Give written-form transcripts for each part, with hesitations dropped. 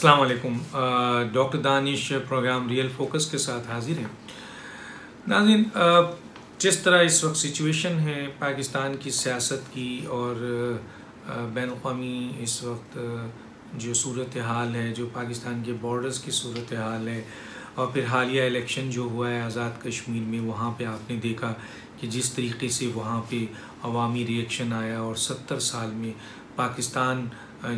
अस्सलाम वालेकुम। Doctor Danish programme real focus के साथ हाजिर हैं। नाज़रीन, जिस तरह इस वक्त सिचुएशन है पाकिस्तान की सियासत की और बैनुक़वामी इस वक्त जो सूरत हाल है, जो पाकिस्तान के बॉर्डर्स की सूरत हाल है, और फिर हालिया इलेक्शन जो हुआ है आज़ाद कश्मीर में, वहाँ पे आपने देखा कि जिस तरीके से वहाँ पे अवामी रिएक्शन आया और 70 साल में पाकिस्तान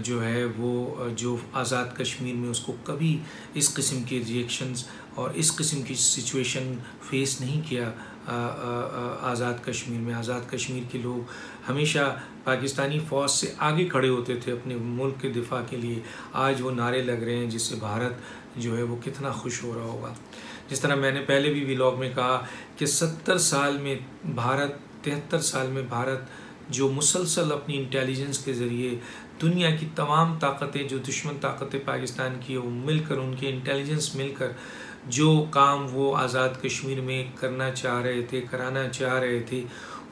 जो है वो जो आज़ाद कश्मीर में उसको कभी इस किस्म के रिएक्शंस और इस किस्म की सिचुएशन फेस नहीं किया। आज़ाद कश्मीर में आज़ाद कश्मीर के लोग हमेशा पाकिस्तानी फ़ौज से आगे खड़े होते थे अपने मुल्क के दिफा के लिए। आज वो नारे लग रहे हैं जिससे भारत जो है वो कितना खुश हो रहा होगा। जिस तरह मैंने पहले भी व्लॉग में कहा कि 70 साल में भारत, 73 साल में भारत जो मुसलसल अपनी इंटेलिजेंस के ज़रिए दुनिया की तमाम ताकतें, जो दुश्मन ताकतें पाकिस्तान की वो मिलकर, उनके इंटेलिजेंस मिलकर जो काम वो आज़ाद कश्मीर में करना चाह रहे थे, कराना चाह रहे थे,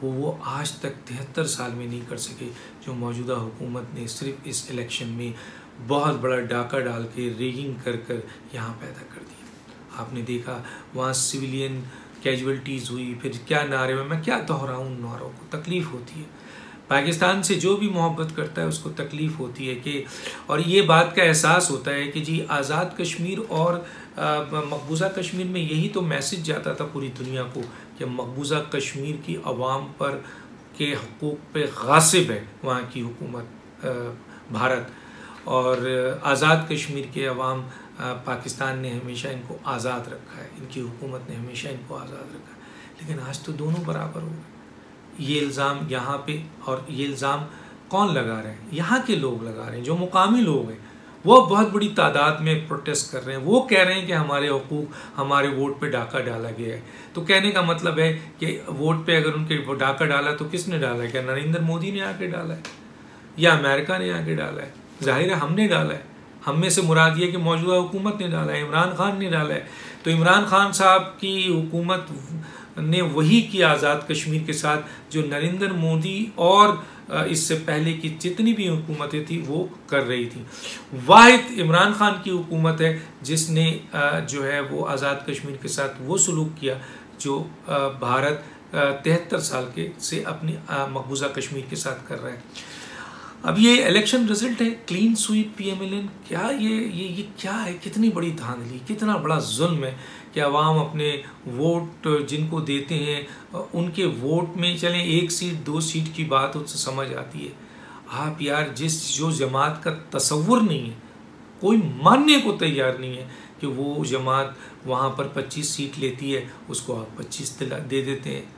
वो आज तक 73 साल में नहीं कर सके। जो मौजूदा हुकूमत ने सिर्फ इस इलेक्शन में बहुत बड़ा डाका डाल के रेगिंग कर कर यहाँ पैदा कर दिया। आपने देखा वहाँ सिविलियन कैजुअल्टीज़ हुई, फिर क्या नारे में, मैं क्या दोहराऊँ उन नारों को, तकलीफ़ होती है। पाकिस्तान से जो भी मोहब्बत करता है उसको तकलीफ़ होती है कि, और ये बात का एहसास होता है कि जी आज़ाद कश्मीर और मकबूजा कश्मीर में यही तो मैसेज जाता था पूरी दुनिया को कि मकबूजा कश्मीर की आवाम पर के हकूक़ पे गासिब है वहाँ की हुकूमत भारत, और आज़ाद कश्मीर के अवाम पाकिस्तान ने हमेशा इनको आज़ाद रखा है, इनकी हुकूमत ने हमेशा इनको आज़ाद रखा है। लेकिन आज तो दोनों बराबर हो गए। ये इल्ज़ाम यहाँ पे, और ये इल्ज़ाम कौन लगा रहे हैं? यहाँ के लोग लगा रहे हैं, जो मुकामी लोग हैं। वो बहुत बड़ी तादाद में प्रोटेस्ट कर रहे हैं। वो कह रहे हैं कि हमारे हकूक़, हमारे वोट पे डाका डाला गया है। तो कहने का मतलब है कि वोट पे अगर उनके डाका डाला तो किसने डाला है? क्या नरेंद्र मोदी ने आके डाला है या अमेरिका ने आके डाला है? जाहिर है हमने डाला है। हम में से मुराद ये कि मौजूदा हुकूमत ने डाला है, इमरान खान ने डाला है। तो इमरान खान साहब की हुकूमत ने वही किया आज़ाद कश्मीर के साथ जो नरेंद्र मोदी और इससे पहले की जितनी भी हुकूमतें थी वो कर रही थी। वाहिद इमरान खान की हुकूमत है जिसने जो है वो आज़ाद कश्मीर के साथ वो सलूक किया जो भारत 73 साल के से अपनी मकबूजा कश्मीर के साथ कर रहा है। अब ये इलेक्शन रिजल्ट है, क्लीन स्वीप PMLN, क्या ये क्या है? कितनी बड़ी धांधली, कितना बड़ा जुल्म है कि अवाम अपने वोट जिनको देते हैं उनके वोट में, चलें 1 सीट 2 सीट की बात उससे समझ आती है। आप यार जो जमात का तसव्वुर नहीं है, कोई मानने को तैयार नहीं है कि वो जमात वहाँ पर 25 सीट लेती है, उसको आप 25 दे देते हैं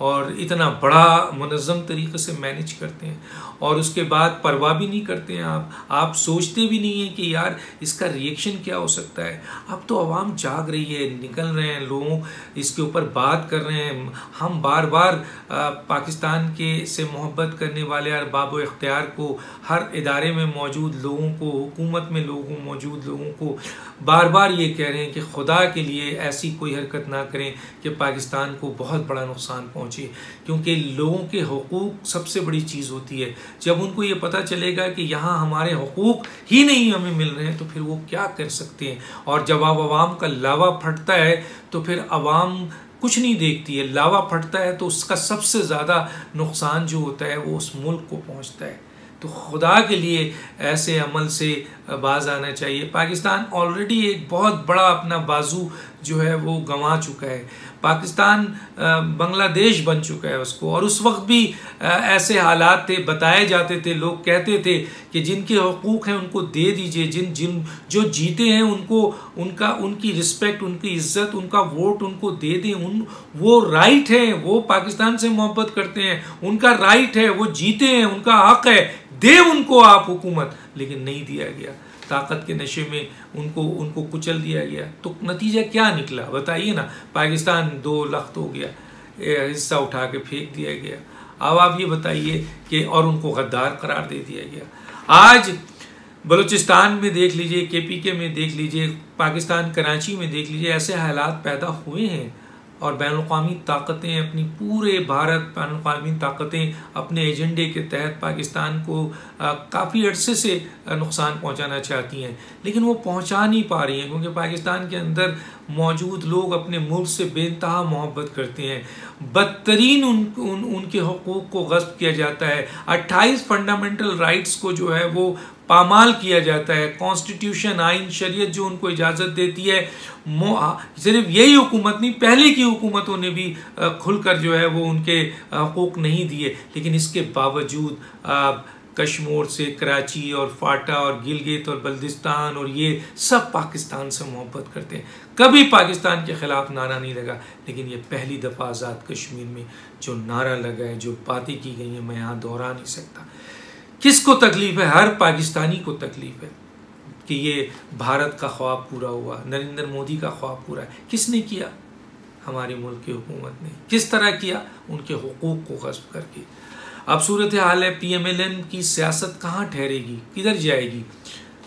और इतना बड़ा मुनज़्ज़म तरीक़े से मैनेज करते हैं, और उसके बाद परवाह भी नहीं करते हैं। आप सोचते भी नहीं हैं कि यार इसका रिएक्शन क्या हो सकता है। अब तो अवाम जाग रही है, निकल रहे हैं लोग, इसके ऊपर बात कर रहे हैं। हम बार बार पाकिस्तान के से मोहब्बत करने वाले अरबाब इख्तियार को, हर इदारे में मौजूद लोगों को, हुकूमत में मौजूद लोगों को बार बार ये कह रहे हैं कि खुदा के लिए ऐसी कोई हरकत ना करें कि पाकिस्तान को बहुत बड़ा नुकसान पहुँचे, क्योंकि लोगों के हकूक़ सबसे बड़ी चीज़ होती है। जब उनको ये पता चलेगा कि यहाँ हमारे हकूक़ ही नहीं हमें मिल रहे हैं तो फिर वो क्या कर सकते हैं। और जब आवाम का लावा फटता है तो फिर आवाम कुछ नहीं देखती है। लावा फटता है तो उसका सबसे ज़्यादा नुकसान जो होता है वो उस मुल्क को पहुँचता है। तो खुदा के लिए ऐसे अमल से बाज आना चाहिए। पाकिस्तान ऑलरेडी एक बहुत बड़ा अपना बाजू जो है वो गंवा चुका है। पाकिस्तान बांग्लादेश बन चुका है उसको, और उस वक्त भी ऐसे हालात थे, बताए जाते थे, लोग कहते थे कि जिनके हकूक़ हैं उनको दे दीजिए, जो जीते हैं उनको उनकी रिस्पेक्ट, उनकी इज्जत, उनका वोट उनको दे दें। वो राइट है, वो पाकिस्तान से मोहब्बत करते हैं, उनका राइट है, वो जीते हैं, उनका हक है, दे उनको आप हुकूमत। लेकिन नहीं दिया गया, ताकत के नशे में उनको कुचल दिया गया। तो नतीजा क्या निकला बताइए ना। पाकिस्तान 2 लख्त हो गया, हिस्सा उठा के फेंक दिया गया। अब आप ये बताइए कि, और उनको गद्दार करार दे दिया गया। आज बलूचिस्तान में देख लीजिए, KPK में देख लीजिए, पाकिस्तान कराची में देख लीजिए, ऐसे हालात पैदा हुए हैं और बैनुल-अक़वामी ताकतें अपनी पूरे भारत बैनुल-अक़वामी ताकतें अपने एजेंडे के तहत पाकिस्तान को काफ़ी अरसे से नुकसान पहुंचाना चाहती हैं, लेकिन वो पहुंचा नहीं पा रही हैं क्योंकि पाकिस्तान के अंदर मौजूद लोग अपने मुल्क से बेइंतहा मोहब्बत करते हैं। बदतरीन उनके हुकूक को गस्ब किया जाता है। 28 फंडामेंटल राइट्स को जो है वो पामाल किया जाता है। कॉन्स्टिट्यूशन, आइन, शरीयत जो उनको इजाज़त देती है, सिर्फ यही हुकूमत नहीं, पहले की हुकूमतों ने भी खुलकर जो है वो उनके हकूक़ नहीं दिए, लेकिन इसके बावजूद कश्मीर से कराची और फाटा और गिलगित और बल्दिस्तान और ये सब पाकिस्तान से मोहब्बत करते हैं। कभी पाकिस्तान के ख़िलाफ़ नारा नहीं लगा, लेकिन ये पहली दफ़ा आज़ाद कश्मीर में जो नारा लगा है, जो बातें की गई हैं, मैं यहाँ दोहरा नहीं सकता। किसको तकलीफ़ है? हर पाकिस्तानी को तकलीफ़ है कि ये भारत का ख्वाब पूरा हुआ, नरेंद्र मोदी का ख्वाब पूरा है। किसने किया? हमारे मुल्क की हुकूमत ने। किस तरह किया? उनके हुकूक को गस्ब करके। अब सूरत हाल है, PMLN की सियासत कहाँ ठहरेगी, किधर जाएगी?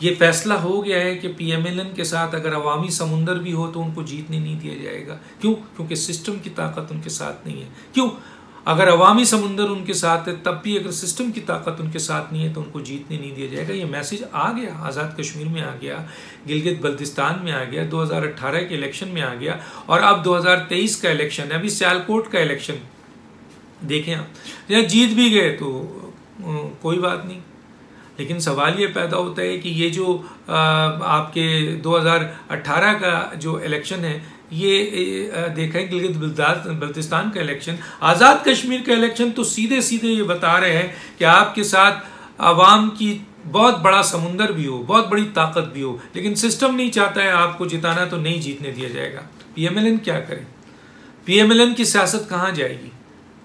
ये फैसला हो गया है कि PMLN के साथ अगर अवामी समुंदर भी हो तो उनको जीतने नहीं दिया जाएगा। क्यों? क्योंकि सिस्टम की ताकत उनके साथ नहीं है। क्यों? अगर अवामी समुंदर उनके साथ है तब भी अगर सिस्टम की ताकत उनके साथ नहीं है तो उनको जीतने नहीं दिया जाएगा। ये मैसेज आ गया, आज़ाद कश्मीर में आ गया, गिलगित बल्तिस्तान में आ गया, 2018 के इलेक्शन में आ गया, और अब 2023 का इलेक्शन है। अभी सियालकोट का इलेक्शन देखें आप, या जीत भी गए तो कोई बात नहीं, लेकिन सवाल ये पैदा होता है कि ये जो आपके 2018 का जो इलेक्शन है, ये देखें गिलगित बल्तिस्तान का इलेक्शन, आज़ाद कश्मीर का इलेक्शन, तो सीधे सीधे ये बता रहे हैं कि आपके साथ आवाम की बहुत बड़ा समुंदर भी हो, बहुत बड़ी ताकत भी हो, लेकिन सिस्टम नहीं चाहता है आपको जिताना, तो नहीं जीतने दिया जाएगा। PMLN क्या करे? PMLN की सियासत कहाँ जाएगी?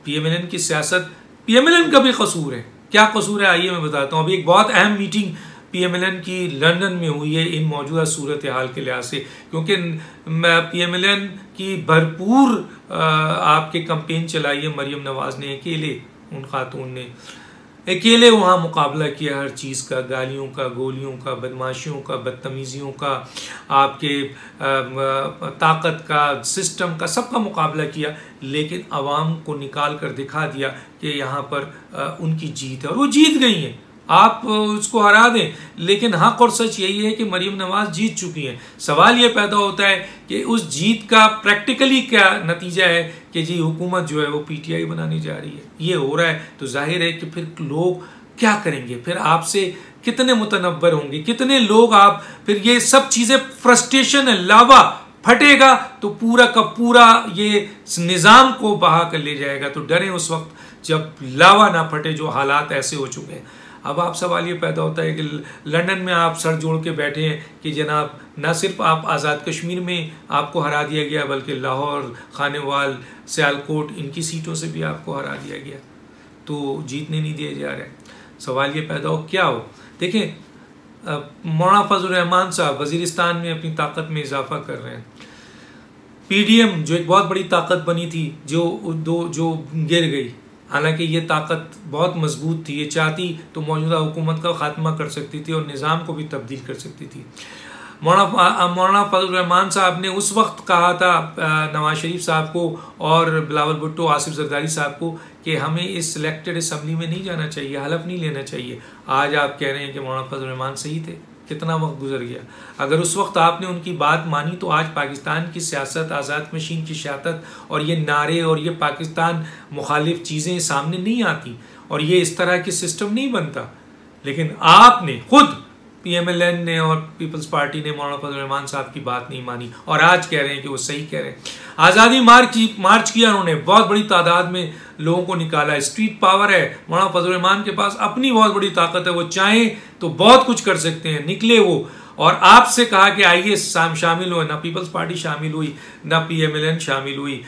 PMLN की सियासत, PMLN का भी कसूर है। क्या कसूर है आइए मैं बताता हूँ। अभी एक बहुत अहम मीटिंग PMLN की लंदन में हुई है इन मौजूदा सूरत हाल के लिहाज से, क्योंकि PMLN की भरपूर आपके कैंपेन चलाई है मरियम नवाज ने, अकेले उन खातून ने अकेले वहाँ मुकाबला किया हर चीज़ का, गालियों का, गोलियों का, बदमाशियों का, बदतमीज़ियों का, आपके ताकत का, सिस्टम का, सबका मुकाबला किया, लेकिन आवाम को निकाल कर दिखा दिया कि यहाँ पर उनकी जीत है, और वो जीत गई हैं। आप उसको हरा दें, लेकिन हक और सच यही है कि मरियम नवाज जीत चुकी हैं। सवाल ये पैदा होता है कि उस जीत का प्रैक्टिकली क्या नतीजा है कि जी हुकूमत जो है वो PTI बनाने जा रही है। ये हो रहा है तो जाहिर है कि फिर लोग क्या करेंगे, फिर आपसे कितने मुतनब्बर होंगे, कितने लोग आप, फिर ये सब चीज़ें फ्रस्ट्रेशन है, लावा फटेगा तो पूरा का पूरा ये निज़ाम को बहा कर ले जाएगा। तो डरें उस वक्त जब लावा ना फटे, जो हालात ऐसे हो चुके हैं। अब आप सवाल ये पैदा होता है कि लंदन में आप सर जोड़ के बैठे हैं कि जनाब न सिर्फ आप आज़ाद कश्मीर में आपको हरा दिया गया, बल्कि लाहौर, खानेवाल, सियालकोट, इनकी सीटों से भी आपको हरा दिया गया, तो जीतने नहीं दिए जा रहे। सवाल ये पैदा हो क्या हो। देखें मौलाना फजल रहमान साहब वज़ीरिस्तान में अपनी ताकत में इजाफा कर रहे हैं। PDM जो एक बहुत बड़ी ताकत बनी थी, जो गिर गई, हालांकि ये ताकत बहुत मजबूत थी, ये चाहती तो मौजूदा हुकूमत का खात्मा कर सकती थी और निज़ाम को भी तब्दील कर सकती थी। मौलाना फजल रहमान साहब ने उस वक्त कहा था नवाज शरीफ साहब को और बिलावल भुट्टो, आसिफ जरदारी साहब को कि हमें इस सिलेक्टेड असम्बली में नहीं जाना चाहिए, हलफ नहीं लेना चाहिए। आज आप कह रहे हैं कि मौलाना फजल रहमान सही थे। कितना वक्त गुजर गया। अगर उस वक्त आपने उनकी बात मानी तो आज पाकिस्तान की सियासत, आज़ाद मशीन की सियासत और ये नारे और ये पाकिस्तान मुखालिफ चीज़ें सामने नहीं आती और ये इस तरह की सिस्टम नहीं बनता। लेकिन आपने खुद PMLN ने और पीपल्स पार्टी ने मौलाना फजल रहमान साहब की बात नहीं मानी और आज कह रहे हैं कि वो सही कह रहे हैं। आज़ादी मार्च किया उन्होंने, बहुत बड़ी तादाद में लोगों को निकाला है, स्ट्रीट पावर है। मौलाना फजल रहमान के पास अपनी बहुत बड़ी ताकत है, वो चाहें तो बहुत कुछ कर सकते हैं। निकले वो और आपसे कहा कि आइए शामिल हो, ना पीपल्स पार्टी शामिल हुई ना PMLN शामिल हुई।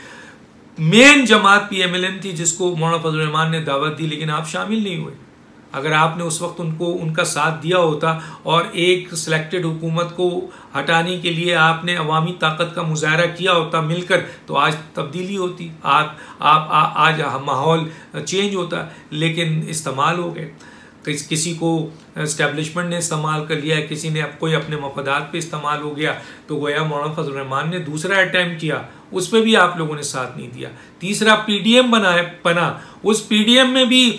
मेन जमात PMLN थी जिसको मौलाना फजल रहमान ने दावत दी, लेकिन आप शामिल नहीं हुए। अगर आपने उस वक्त उनका साथ दिया होता और एक सिलेक्टेड हुकूमत को हटाने के लिए आपने अवामी ताकत का मुजाहरा किया होता मिलकर, तो आज तब्दीली होती, आज माहौल चेंज होता, लेकिन इस्तेमाल हो गए। किसी को इस्टेब्लिशमेंट ने इस्तेमाल कर लिया है, किसी ने कोई अपने मफादात पे इस्तेमाल हो गया, तो गोया मौलाना फजल रहमान ने दूसरा अटैम्प्ट किया, उस पर भी आप लोगों ने साथ नहीं दिया। तीसरा पीडीएम बना, उस पीडीएम में भी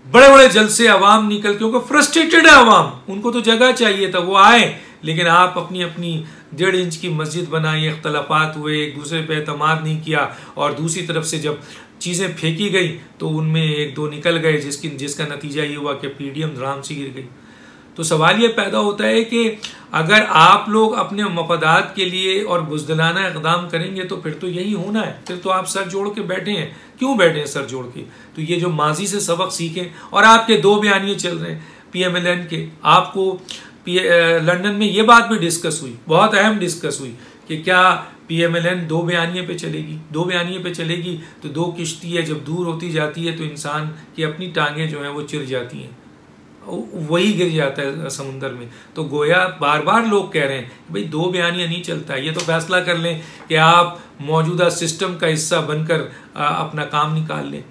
बड़े बड़े जलसे अवाम निकल, क्योंकि फ्रस्ट्रेटेड है अवाम, उनको तो जगह चाहिए था, वो आए, लेकिन आप अपनी अपनी 1.5 इंच की मस्जिद बनाई, इख्तलाफात हुए, एक दूसरे पे एतमाद नहीं किया, और दूसरी तरफ से जब चीज़ें फेंकी गई तो उनमें 1-2 निकल गए, जिसका नतीजा ये हुआ कि पीडीएम धड़ाम से गिर गई। तो सवाल ये पैदा होता है कि अगर आप लोग अपने मफादात के लिए और बुज़दिलाना इक़दाम करेंगे तो फिर तो यही होना है, फिर तो आप सर जोड़ के बैठे हैं। क्यों बैठे हैं सर जोड़ के? तो ये जो माजी से सबक सीखें। और आपके 2 बयानिए चल रहे हैं PMLN के, आपको लंदन में ये बात भी डिस्कस हुई, बहुत अहम डिस्कस हुई कि क्या PMLN 2 बयानिए पे चलेगी। 2 बयानिए पे चलेगी तो 2 किश्ती है, जब दूर होती जाती है तो इंसान की अपनी टांगें जो हैं वो चिर जाती हैं, वही गिर जाता है समुंदर में। तो गोया बार बार लोग कह रहे हैं कि भाई 2 बयानिया नहीं चलता है, ये तो फैसला कर लें कि आप मौजूदा सिस्टम का हिस्सा बनकर अपना काम निकाल लें,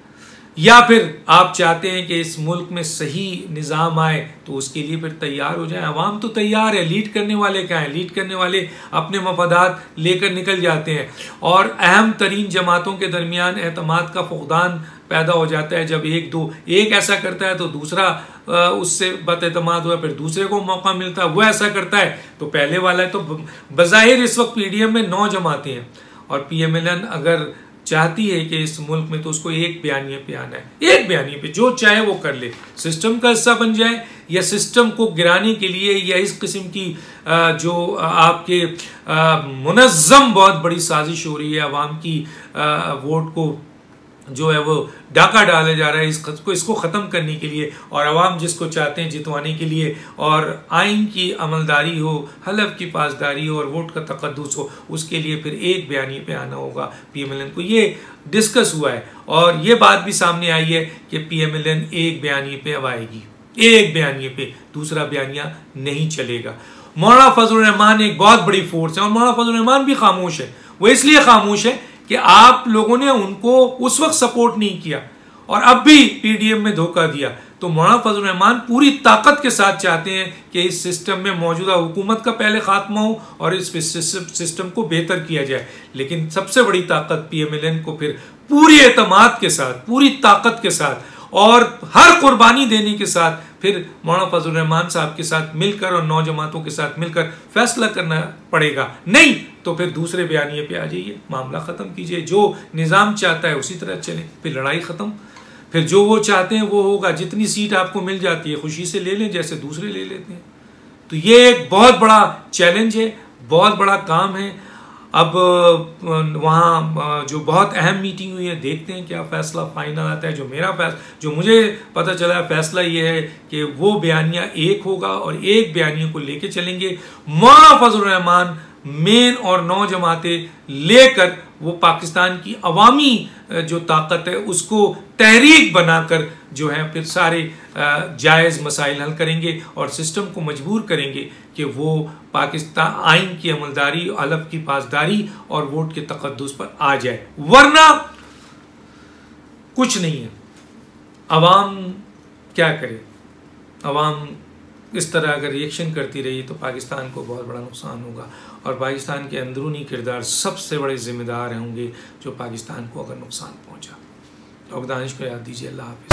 या फिर आप चाहते हैं कि इस मुल्क में सही निज़ाम आए तो उसके लिए फिर तैयार हो जाए। अवाम तो तैयार है, लीड करने वाले क्या हैं? लीड करने वाले अपने मफादात लेकर निकल जाते हैं, और अहम तरीन जमातों के दरमियान एतमाद का फुक़दान पैदा हो जाता है। जब एक ऐसा करता है तो दूसरा उससे बदएतमाद हुआ, फिर दूसरे को मौका मिलता है, वो ऐसा करता है तो पहले वाला है। तो बज़ाहिर इस वक्त पीडीएम में 9 जमातें हैं, और PMLN अगर चाहती है कि इस मुल्क में, तो उसको एक बयानिए पे आना है, एक बयानिए पे जो चाहे वो कर ले, सिस्टम का हिस्सा बन जाए, या सिस्टम को गिराने के लिए या इस किस्म की जो आपके मुनज़्ज़म बहुत बड़ी साजिश हो रही है, अवाम की वोट को जो है वो डाका डाला जा रहा है इसको ख़त्म करने के लिए, और अवाम जिसको चाहते हैं जितवाने के लिए, और आइन की अमलदारी हो, हलफ की पासदारी हो, और वोट का तक़द्दुस हो, उसके लिए फिर एक बयानी पे आना होगा PMLN को। ये डिस्कस हुआ है, और ये बात भी सामने आई है कि PMLN एक बयानी पे अब आएगी, एक बयानी पे, दूसरा बयानिया नहीं चलेगा। मौलाना फजल रहमान एक बहुत बड़ी फोर्स है, और मौलाना फजल रहमान भी खामोश है। वो इसलिए खामोश है कि आप लोगों ने उनको उस वक्त सपोर्ट नहीं किया, और अब भी पीडीएम में धोखा दिया। तो मौलाना फजल रहमान पूरी ताकत के साथ चाहते हैं कि इस सिस्टम में मौजूदा हुकूमत का पहले खात्मा हो और इस सिस्टम को बेहतर किया जाए। लेकिन सबसे बड़ी ताकत PMLN को फिर पूरी एतमाद के साथ, पूरी ताकत के साथ और हर कुर्बानी देने के साथ फिर मौलाना फजल रहमान साहब के साथ मिलकर और 9 जमातों के साथ मिलकर फैसला करना पड़ेगा। नहीं तो फिर दूसरे बयानिए पे आ जाइए, मामला ख़त्म कीजिए, जो निज़ाम चाहता है उसी तरह चले, फिर लड़ाई ख़त्म, फिर जो वो चाहते हैं वो होगा। जितनी सीट आपको मिल जाती है खुशी से ले लें, जैसे दूसरे ले लेते हैं। तो ये एक बहुत बड़ा चैलेंज है, बहुत बड़ा काम है। अब वहाँ जो बहुत अहम मीटिंग हुई है, देखते हैं क्या फ़ैसला फाइनल आता है। जो मुझे पता चला फ़ैसला ये है कि वो बयानिया एक होगा और एक बयानियों को लेके चलेंगे। मौलाना फजल रहमान मेन और 9 जमातें लेकर वो पाकिस्तान की अवामी जो ताकत है उसको तहरीक बनाकर जो है फिर सारे जायज़ मसाइल हल करेंगे और सिस्टम को मजबूर करेंगे कि वो पाकिस्तान आइन की अमलदारी, हलफ की पासदारी और वोट के तक़द्दुस पर आ जाए। वरना कुछ नहीं है। अवाम क्या करे? अवाम इस तरह अगर रिएक्शन करती रही तो पाकिस्तान को बहुत बड़ा नुकसान होगा, और पाकिस्तान के अंदरूनी किरदार सबसे बड़े ज़िम्मेदार होंगे जो पाकिस्तान को अगर नुकसान पहुंचा। डॉक्टर दानिश को याद दीजिए। अल्लाह हाफ़िज़।